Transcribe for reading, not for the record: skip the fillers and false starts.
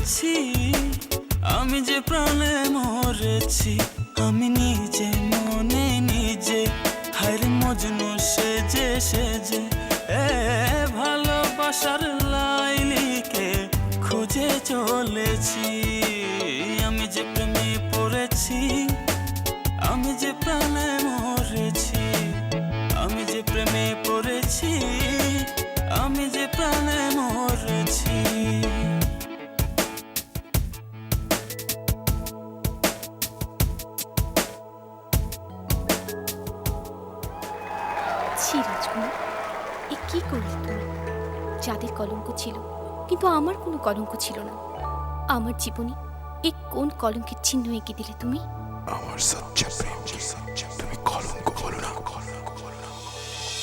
পড়েছি, আমি যে প্রাণে মরেছি, আমি নিজে মনে নিজে হায়রে মজনু সেজে সেজে ভালোবাসার লাইলিকে খুঁজে চলেছি। আমি যে প্রেমে পড়েছি, আমি যে প্রাণে মরেছি, আমি যে প্রেমে পড়েছি, আমি যে প্রাণে মরেছি। ছি রাজকুমার, এ কি করলে তুমি? যাদের কলঙ্ক ছিল, কিন্তু আমার কোনো কলঙ্ক ছিল না। আমার জীবনে এ কোন কলঙ্কের চিহ্ন এঁকে দিলে তুমি? আমার সচ্চা প্রেম